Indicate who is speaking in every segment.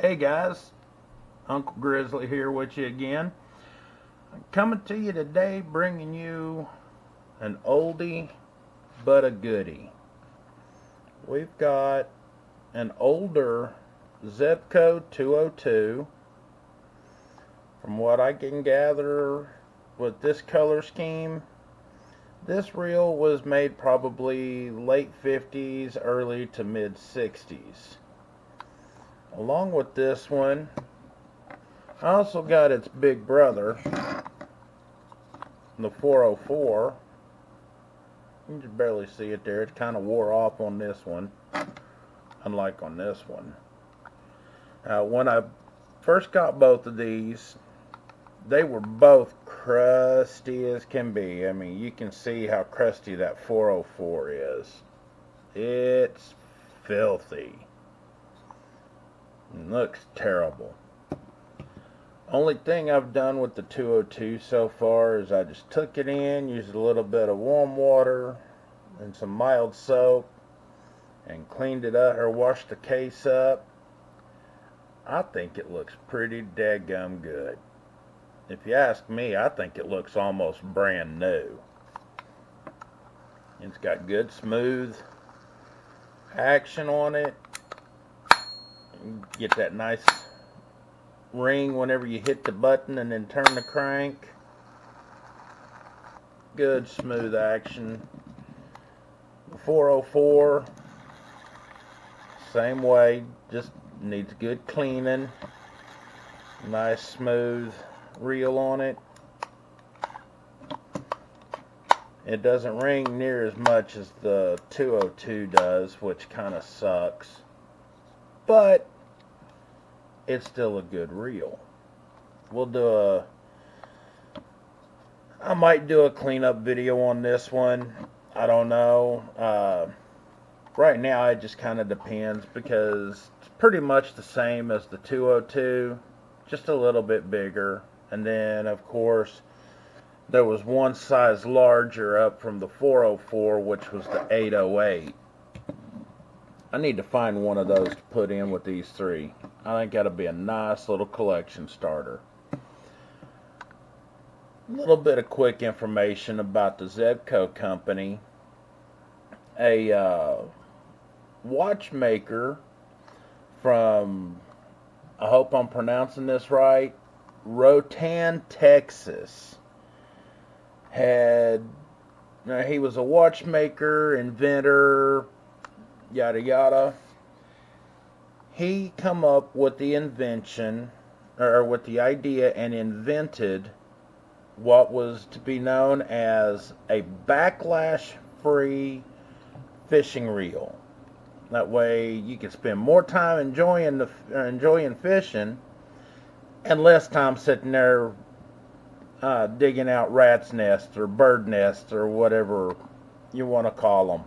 Speaker 1: Hey guys, Uncle Grizzly here with you again. I'm coming to you today bringing you an oldie but a goodie. We've got an older Zebco 202. From what I can gather with this color scheme, this reel was made probably late 50s, early to mid 60s. Along with this one, I also got its big brother, the 404. You can just barely see it there. It kind of wore off on this one, unlike on this one. When I first got both of these, they were both crusty as can be. I mean, you can see how crusty that 404 is. It's filthy. It looks terrible. Only thing I've done with the 202 so far is I just took it in, used a little bit of warm water and some mild soap and cleaned it up or washed the case up. I think it looks pretty daggum good. If you ask me, I think it looks almost brand new. It's got good smooth action on it. You get that nice ring whenever you hit the button and then turn the crank. Good smooth action. The 404, same way, just needs good cleaning. Nice smooth reel on it. It doesn't ring near as much as the 202 does, which kind of sucks, but it's still a good reel. I might do a cleanup video on this one. I don't know. Right now it just kind of depends because it's pretty much the same as the 202, just a little bit bigger. And then of course there was one size larger up from the 404, which was the 808. I need to find one of those to put in with these three. I think that'll be a nice little collection starter. A little bit of quick information about the Zebco company. A watchmaker from, I hope I'm pronouncing this right, Rotan, Texas. He was a watchmaker, inventor, yada yada. He come up with the invention, or with the idea, and invented what was to be known as a backlash-free fishing reel. That way you can spend more time enjoying fishing and less time sitting there digging out rat's nests or bird nests or whatever you want to call them.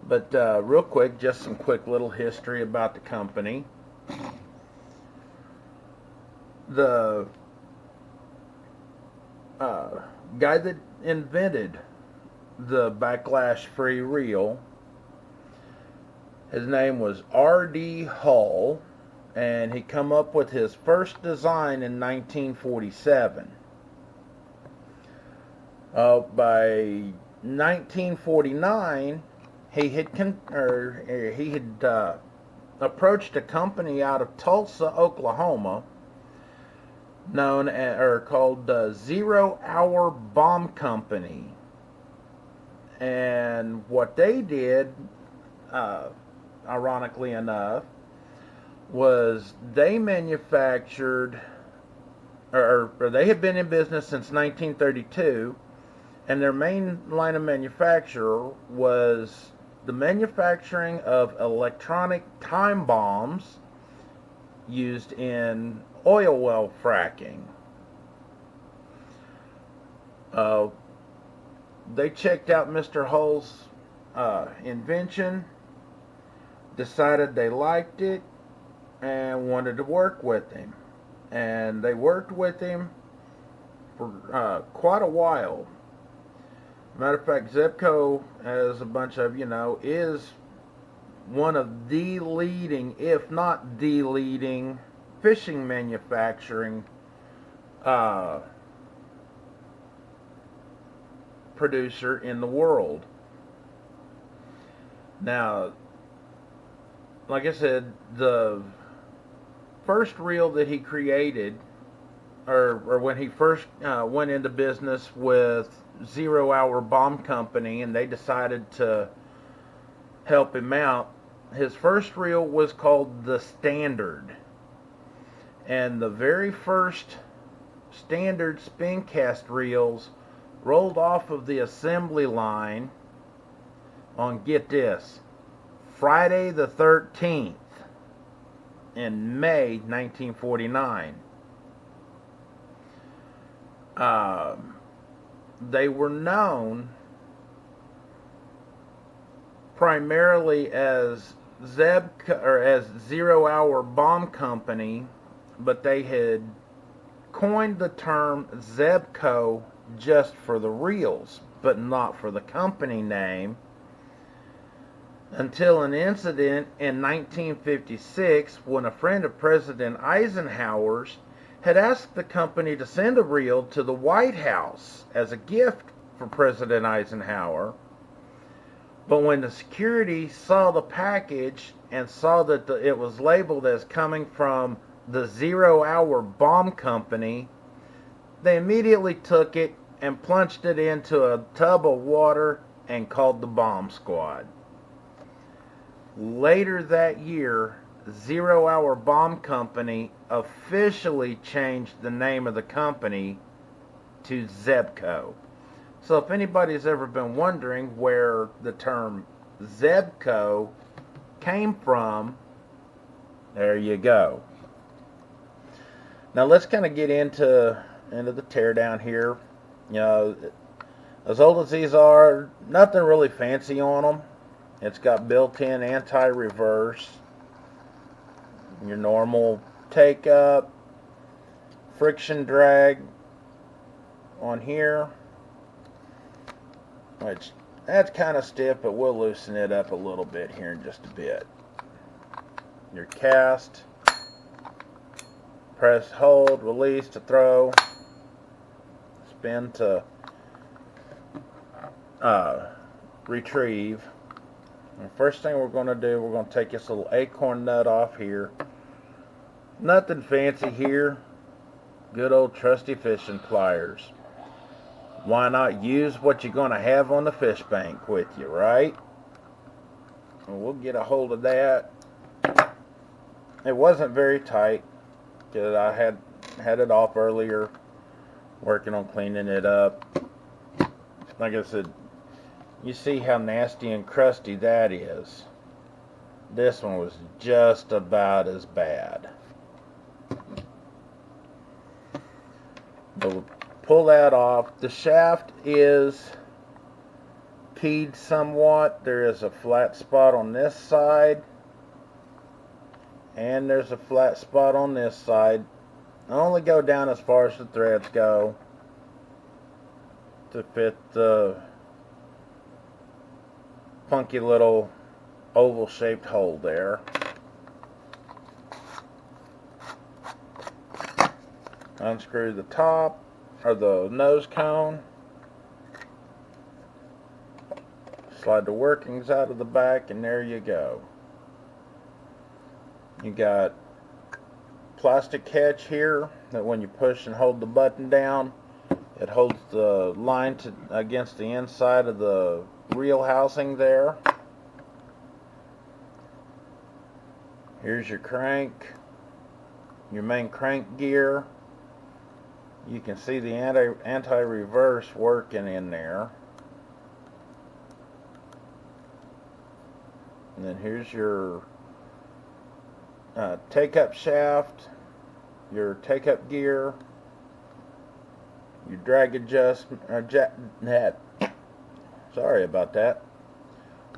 Speaker 1: But real quick, just some quick little history about the company. The guy that invented the backlash-free reel, his name was R.D. Hull, and he come up with his first design in 1947. By 1949, he had approached a company out of Tulsa, Oklahoma, called the 0 Hour Bomb Company. And what they did, ironically enough, was they manufactured, or they had been in business since 1932, and their main line of manufacture was the manufacturing of electronic time bombs used in oil well fracking. They checked out Mr. Hull's invention, decided they liked it, and wanted to work with him. And they worked with him for quite a while. Matter of fact, Zebco, as a bunch of you know, is one of the leading, if not the leading, fishing manufacturing producer in the world. Now, like I said, the first reel that he created, or when he first went into business with 0 Hour Bomb Company, and they decided to help him out, his first reel was called the Standard. And the very first standard spin cast reels rolled off of the assembly line on, get this, Friday the 13th in May 1949. They were known primarily as Zebco, or as 0 Hour Bomb Company, but they had coined the term Zebco just for the reels, but not for the company name, until an incident in 1956 when a friend of President Eisenhower's had asked the company to send a reel to the White House as a gift for President Eisenhower. But when the security saw the package and saw that it was labeled as coming from the 0 Hour Bomb Company, they immediately took it and plunged it into a tub of water and called the bomb squad. Later that year, 0 Hour Bomb Company officially changed the name of the company to Zebco. So if anybody's ever been wondering where the term Zebco came from, there you go. Now let's kind of get into the teardown here. You know, as old as these are, nothing really fancy on them. It's got built-in anti-reverse, your normal take-up, friction drag on here, which that's kind of stiff, but we'll loosen it up a little bit here in just a bit. Your cast, press, hold, release to throw, spin to retrieve. And first thing we're going to do, we're going to take this little acorn nut off here. Nothing fancy here. Good old trusty fishing pliers. Why not use what you're going to have on the fish bank with you, right? And we'll get a hold of that. It wasn't very tight because I had it off earlier, working on cleaning it up. Like I said, you see how nasty and crusty that is. This one was just about as bad. But we'll pull that off. The shaft is keyed somewhat. There is a flat spot on this side, and there's a flat spot on this side. I only go down as far as the threads go to fit the funky little oval shaped hole there. Unscrew the top, or the nose cone. Slide the workings out of the back, and there you go. You got plastic catch here that when you push and hold the button down, it holds the line against the inside of the reel housing there. Here's your crank, your main crank gear. You can see the anti-reverse working in there. And then here's your take-up shaft, your take-up gear, your drag adjustment, sorry about that,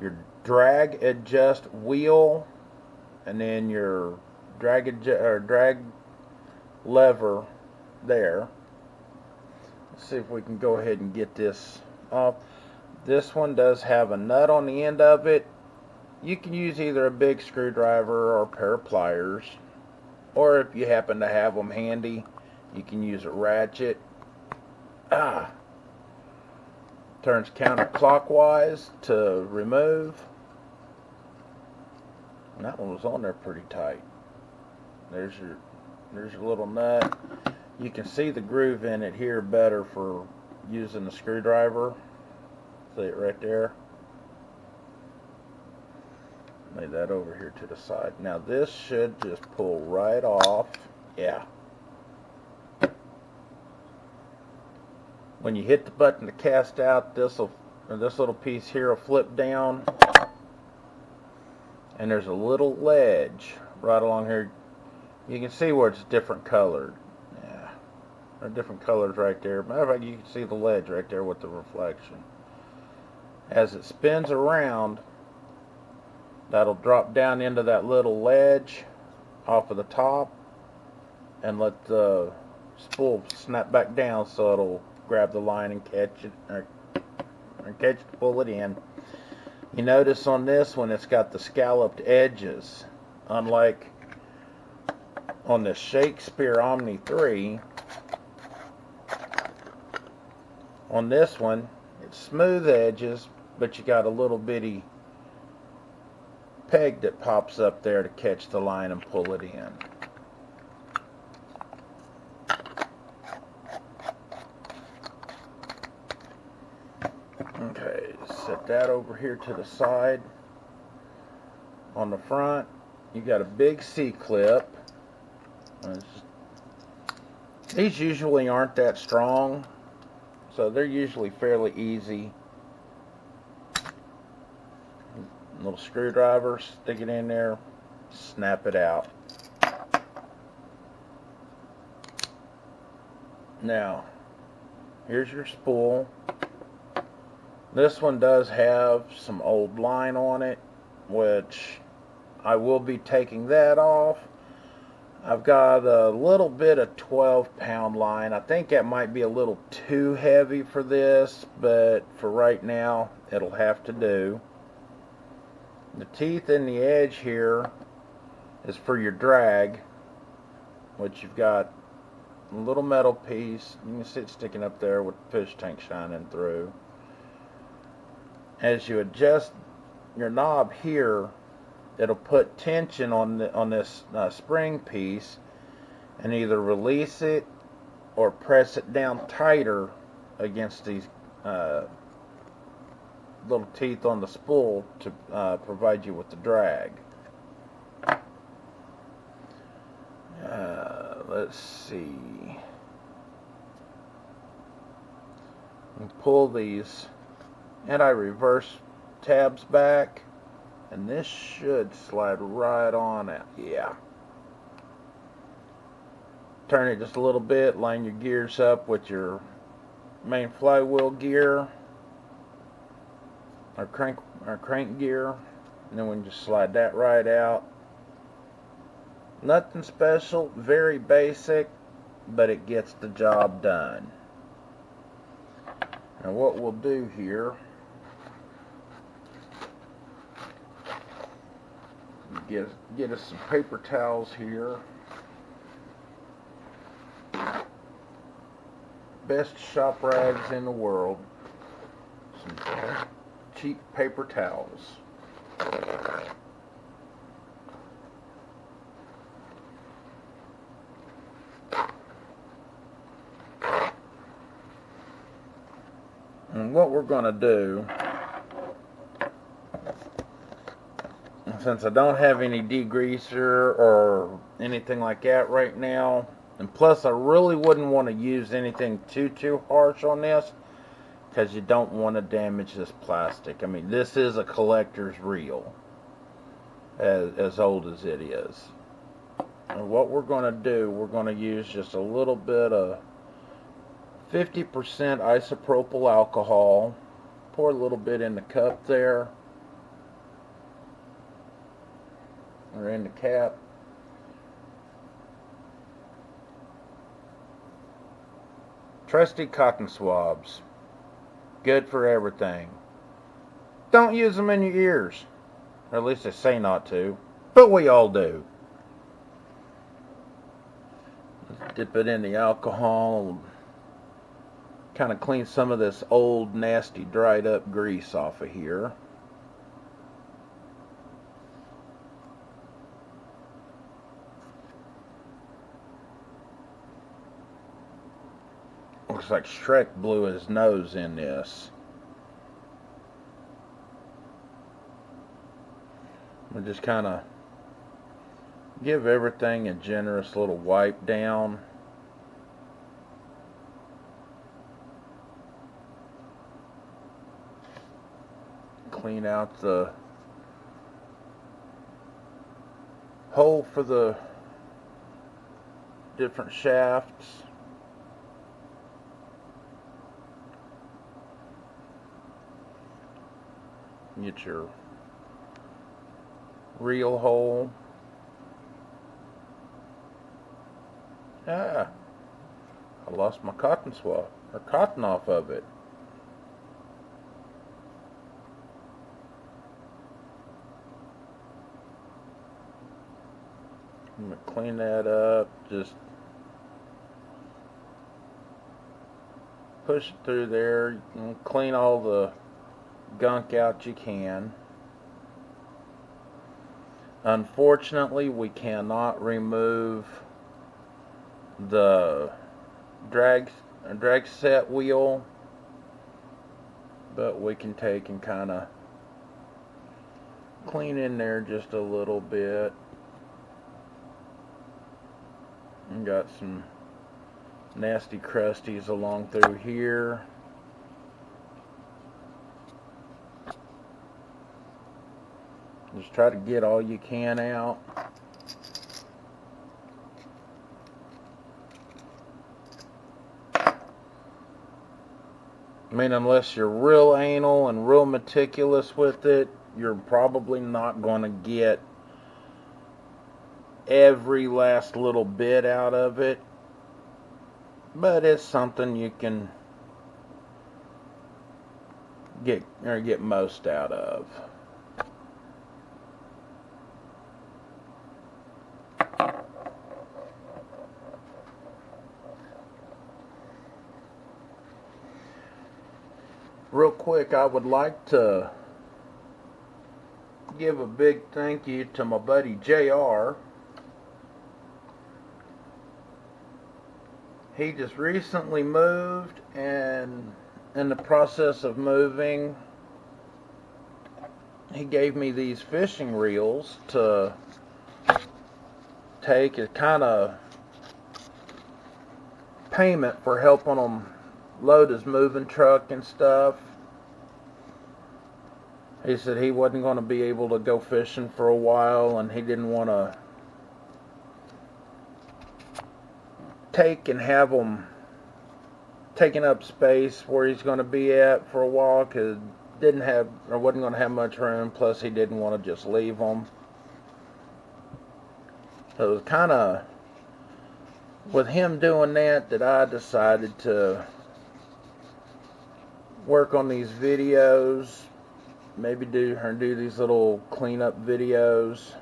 Speaker 1: your drag adjust wheel, and then your drag lever there. Let's see if we can go ahead and get this off. This one does have a nut on the end of it, You can use either a big screwdriver or a pair of pliers, or if you happen to have them handy, you can use a ratchet. Turns counterclockwise to remove. And that one was on there pretty tight. There's your little nut. You can see the groove in it here better for using the screwdriver. See it right there? Lay that over here to the side. Now this should just pull right off. Yeah. When you hit the button to cast out, this little piece here will flip down. And there's a little ledge right along here. You can see where it's different colored. Yeah. There are different colors right there. Matter of fact, you can see the ledge right there with the reflection. As it spins around, that'll drop down into that little ledge off of the top and let the spool snap back down so it'll grab the line and catch it, or pull it in. You notice on this one it's got the scalloped edges, unlike on the Shakespeare Omni 3. On this one, it's smooth edges, but you got a little bitty peg that pops up there to catch the line and pull it in. Okay, set that over here to the side. On the front, you got a big C-clip. These usually aren't that strong, so they're usually fairly easy. Little screwdriver, stick it in there, snap it out. Now, here's your spool. This one does have some old line on it, which I will be taking that off. I've got a little bit of 12-pound line. I think that might be a little too heavy for this, but for right now, it'll have to do. The teeth in the edge here is for your drag, which you've got a little metal piece. You can see it sticking up there with the fish tank shining through. As you adjust your knob here, it'll put tension on this spring piece and either release it or press it down tighter against these little teeth on the spool to provide you with the drag. Let's see. And pull these anti-reverse tabs back, and this should slide right on out. Yeah. Turn it just a little bit, line your gears up with your main flywheel gear, or crank gear, and then we can just slide that right out. Nothing special, very basic, but it gets the job done. Now what we'll do here, get us some paper towels here. Best shop rags in the world. Some cheap paper towels. And what we're going to do, since I don't have any degreaser or anything like that right now, and plus I really wouldn't want to use anything too harsh on this, because you don't want to damage this plastic. I mean, this is a collector's reel, as old as it is. And what we're going to do, we're going to use just a little bit of 50% isopropyl alcohol. Pour a little bit in the cup there, or in the cap. Trusty cotton swabs. Good for everything. Don't use them in your ears. Or at least they say not to. But we all do. Dip it in the alcohol. Kind of clean some of this old, nasty, dried up grease off of here. Looks like Shrek blew his nose in this. We'll just kind of give everything a generous little wipe down. Clean out the hole for the different shafts. Get your reel hole. I lost my cotton swab, or cotton off of it. I'm going to clean that up, just push it through there, and clean all the gunk out you can. Unfortunately, we cannot remove the drag set wheel, but we can take and kind of clean in there just a little bit. And got some nasty crusties along through here. Just try to get all you can out. I mean, unless you're real anal and real meticulous with it, you're probably not going to get every last little bit out of it. But it's something you can get most out of. Real quick, I would like to give a big thank you to my buddy JR. He just recently moved, and in the process of moving, he gave me these fishing reels to take as kind of payment for helping him load his moving truck and stuff. He said he wasn't going to be able to go fishing for a while, and he didn't want to take and have them taking up space where he's going to be at for a while, because wasn't going to have much room. Plus, he didn't want to just leave them. So it was kind of with him doing that I decided to work on these videos, maybe do these little cleanup videos.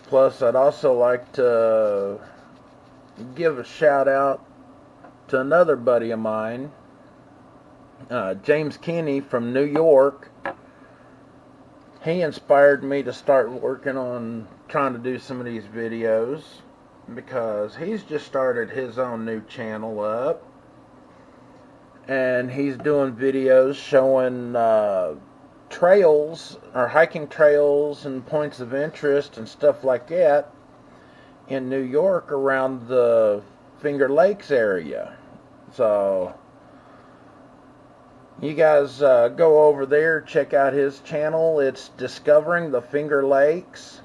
Speaker 1: Plus, I'd also like to give a shout out to another buddy of mine, James Kinney from New York. He inspired me to start working on trying to do some of these videos, because he's just started his own new channel up, and he's doing videos showing trails or hiking trails and points of interest and stuff like that in New York around the Finger Lakes area. So you guys go over there, check out his channel. It's Discovering the Finger Lakes,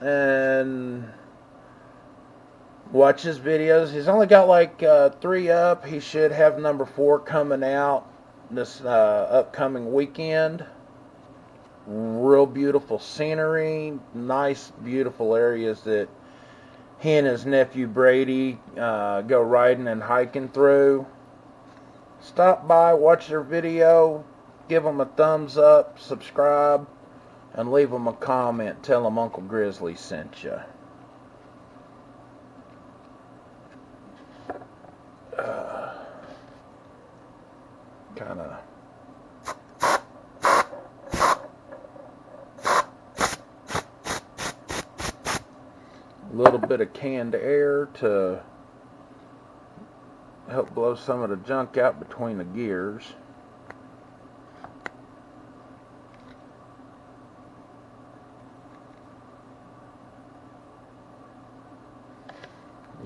Speaker 1: and watch his videos. He's only got like 3 up. He should have number 4 coming out this upcoming weekend. Real beautiful scenery, nice, beautiful areas that he and his nephew Brady go riding and hiking through. stop by, watch their video, give them a thumbs up, subscribe, and leave them a comment. Tell them Uncle Grizzly sent you. Kind of a little bit of canned air to help blow some of the junk out between the gears.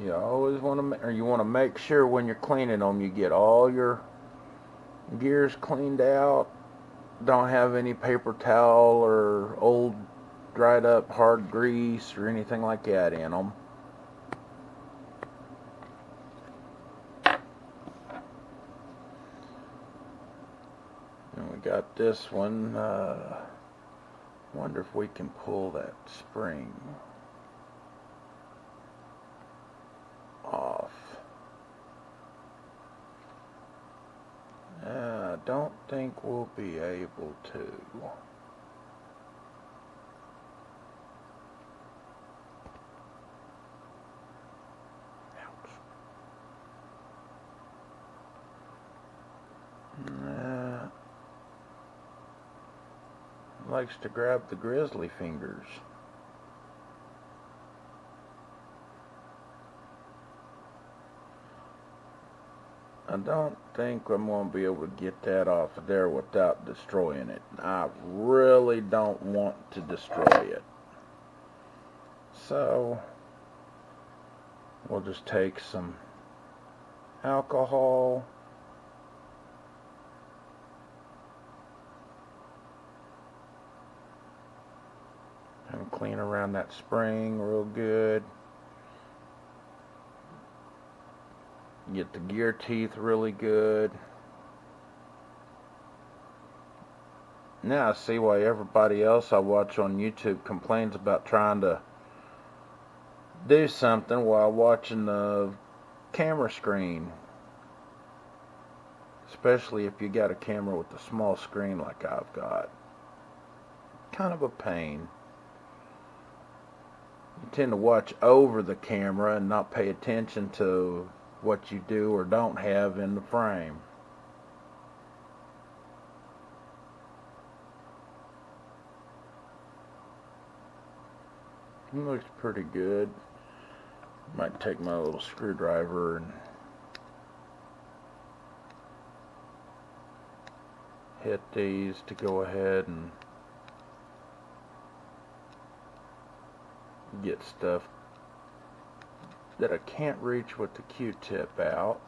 Speaker 1: You always want to, or you want to make sure when you're cleaning them, you get all your gears cleaned out. Don't have any paper towel or old dried up hard grease or anything like that in them. And we got this one. Wonder if we can pull that spring off. I don't think we'll be able to. Likes to grab the grizzly fingers. I don't think I'm going to be able to get that off of there without destroying it. I really don't want to destroy it. So we'll just take some alcohol and clean around that spring real good. Get the gear teeth really good. Now I see why everybody else I watch on YouTube complains about trying to do something while watching the camera screen. Especially if you got a camera with a small screen like I've got. Kind of a pain. You tend to watch over the camera and not pay attention to what you do or don't have in the frame. It looks pretty good. Might take my little screwdriver and hit these to go ahead and get stuff that I can't reach with the Q-tip out.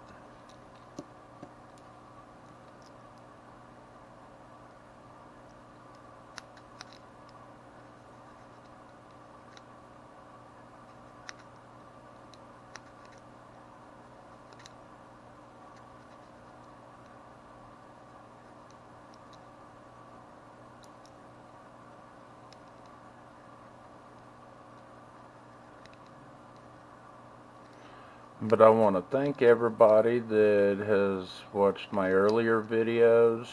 Speaker 1: But I want to thank everybody that has watched my earlier videos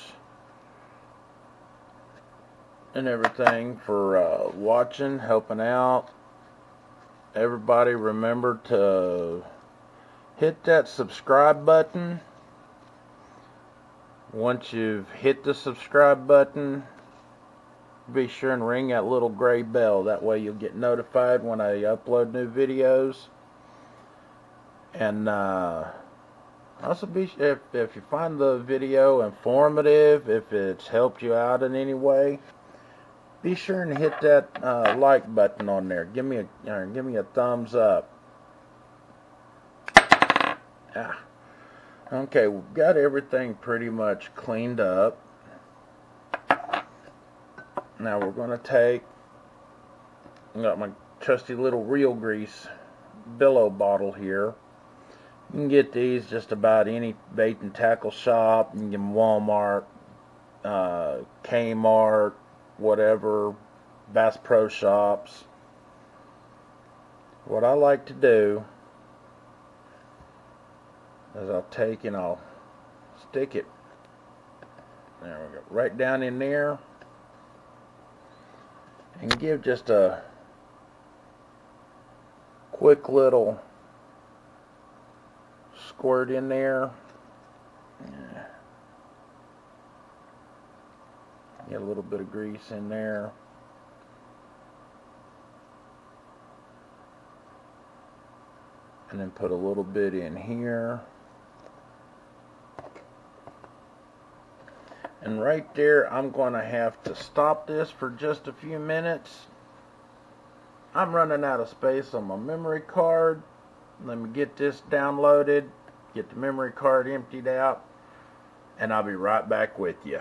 Speaker 1: and everything for watching, helping out. Everybody remember to hit that subscribe button. Once you've hit the subscribe button, be sure and ring that little gray bell. That way you'll get notified when I upload new videos. And also be if you find the video informative, if it's helped you out in any way, be sure and hit that like button on there. Give me a thumbs up. Okay, we've got everything pretty much cleaned up. Now we're going to take, I got my trusty little real grease billow bottle here. You can get these just about any bait and tackle shop. You can get them Walmart, Kmart, whatever, Bass Pro Shops. What I like to do is I'll take and I'll stick it, there we go, right down in there, and give just a quick little squirt in there. Get a little bit of grease in there. And then put a little bit in here. And right there, I'm going to have to stop this for just a few minutes. I'm running out of space on my memory card. Let me get this downloaded, get the memory card emptied out, and I'll be right back with you.